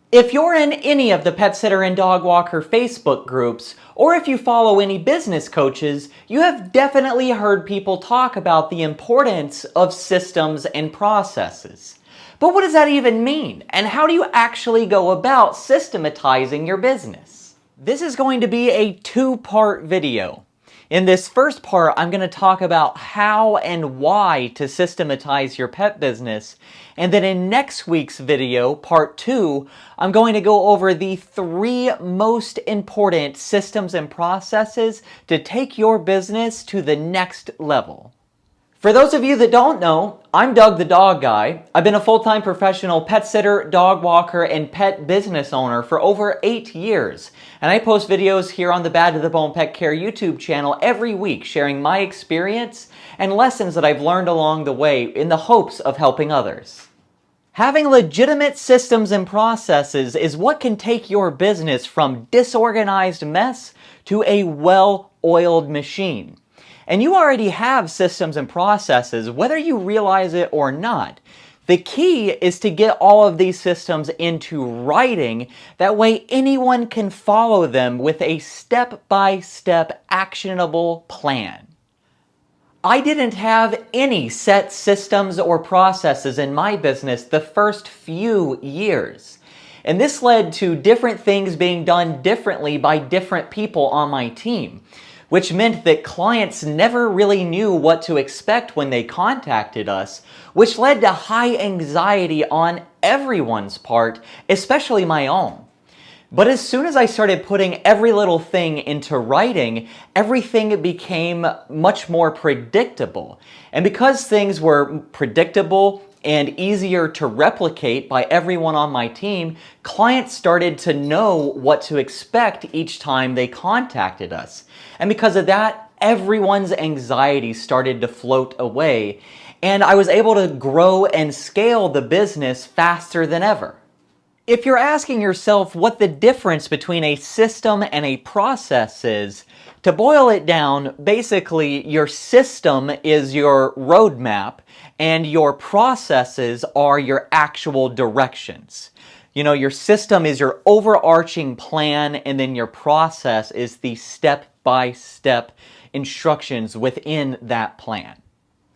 If you're in any of the Pet Sitter and Dog Walker Facebook groups, or if you follow any business coaches, you have definitely heard people talk about the importance of systems and processes. But what does that even mean? And how do you actually go about systematizing your business? This is going to be a two-part video. In this first part, I'm going to talk about how and why to systematize your pet business. And then in next week's video, part 2, I'm going to go over the 3 most important systems and processes to take your business to the next level. For those of you that don't know, I'm Doug the Dog Guy. I've been a full-time professional pet sitter, dog walker, and pet business owner for over 8 years. And I post videos here on the Bad to the Bone Pet Care YouTube channel every week, sharing my experience and lessons that I've learned along the way in the hopes of helping others. Having legitimate systems and processes is what can take your business from disorganized mess to a well-oiled machine. And you already have systems and processes, whether you realize it or not. The key is to get all of these systems into writing. That way anyone can follow them with a step-by-step actionable plan. I didn't have any set systems or processes in my business the first few years. And this led to different things being done differently by different people on my team, which meant that clients never really knew what to expect when they contacted us, which led to high anxiety on everyone's part, especially my own. But as soon as I started putting every little thing into writing, everything became much more predictable. And because things were predictable and easier to replicate by everyone on my team, clients started to know what to expect each time they contacted us. And because of that, everyone's anxiety started to float away, and I was able to grow and scale the business faster than ever. If you're asking yourself what the difference between a system and a process is, to boil it down, basically your system is your roadmap and your processes are your actual directions. You know, your system is your overarching plan, and then your process is the step-by-step instructions within that plan.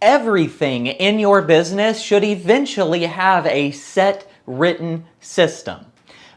Everything in your business should eventually have a set written system.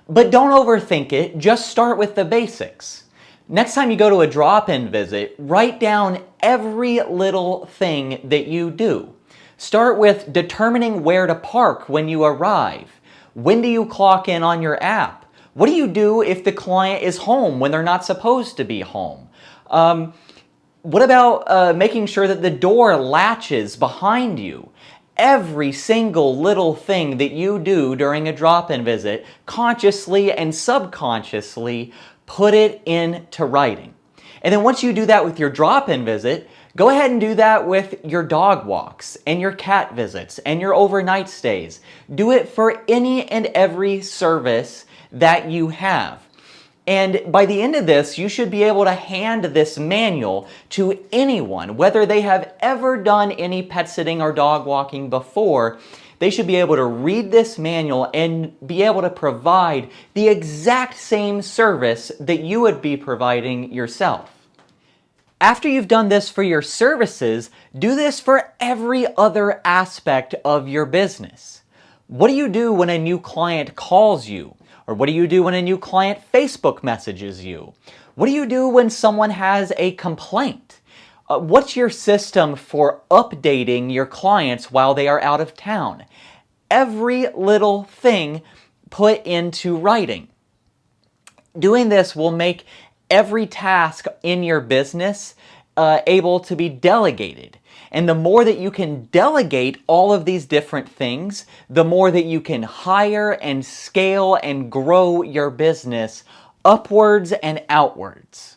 But don't overthink it, just start with the basics. Next time you go to a drop-in visit, write down every little thing that you do. Start with determining where to park when you arrive. When do you clock in on your app? What do you do if the client is home when they're not supposed to be home? What about making sure that the door latches behind you? Every single little thing that you do during a drop-in visit, consciously and subconsciously, put it into writing. And then once you do that with your drop-in visit, go ahead and do that with your dog walks and your cat visits and your overnight stays. Do it for any and every service that you have. And by the end of this, you should be able to hand this manual to anyone, whether they have ever done any pet sitting or dog walking before. They should be able to read this manual and be able to provide the exact same service that you would be providing yourself. After you've done this for your services, do this for every other aspect of your business. What do you do when a new client calls you? Or what do you do when a new client Facebook messages you? What do you do when someone has a complaint? What's your system for updating your clients while they are out of town? Every little thing put into writing. Doing this will make every task in your business able to be delegated. And the more that you can delegate all of these different things, the more that you can hire and scale and grow your business upwards and outwards.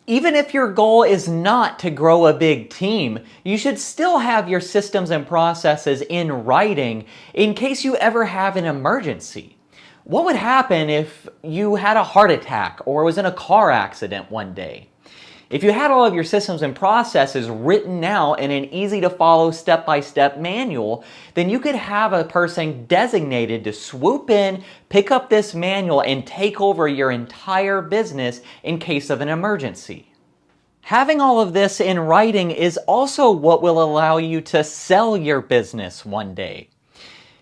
Even if your goal is not to grow a big team, you should still have your systems and processes in writing in case you ever have an emergency. What would happen if you had a heart attack or was in a car accident one day? If you had all of your systems and processes written out in an easy to follow step-by-step manual, then you could have a person designated to swoop in, pick up this manual, and take over your entire business in case of an emergency. Having all of this in writing is also what will allow you to sell your business one day.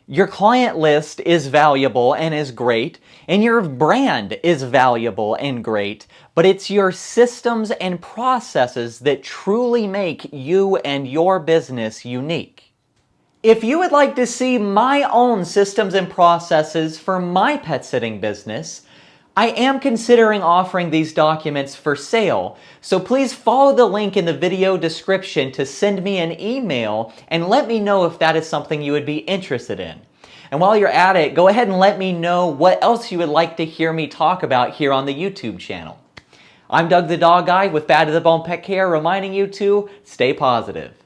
Your client list is valuable and is great, and your brand is valuable and great, but it's your systems and processes that truly make you and your business unique. If you would like to see my own systems and processes for my pet sitting business, I am considering offering these documents for sale, so please follow the link in the video description to send me an email and let me know if that is something you would be interested in. And while you're at it, go ahead and let me know what else you would like to hear me talk about here on the YouTube channel. I'm Doug the Dog Guy with Bad to the Bone Pet Care, reminding you to stay positive.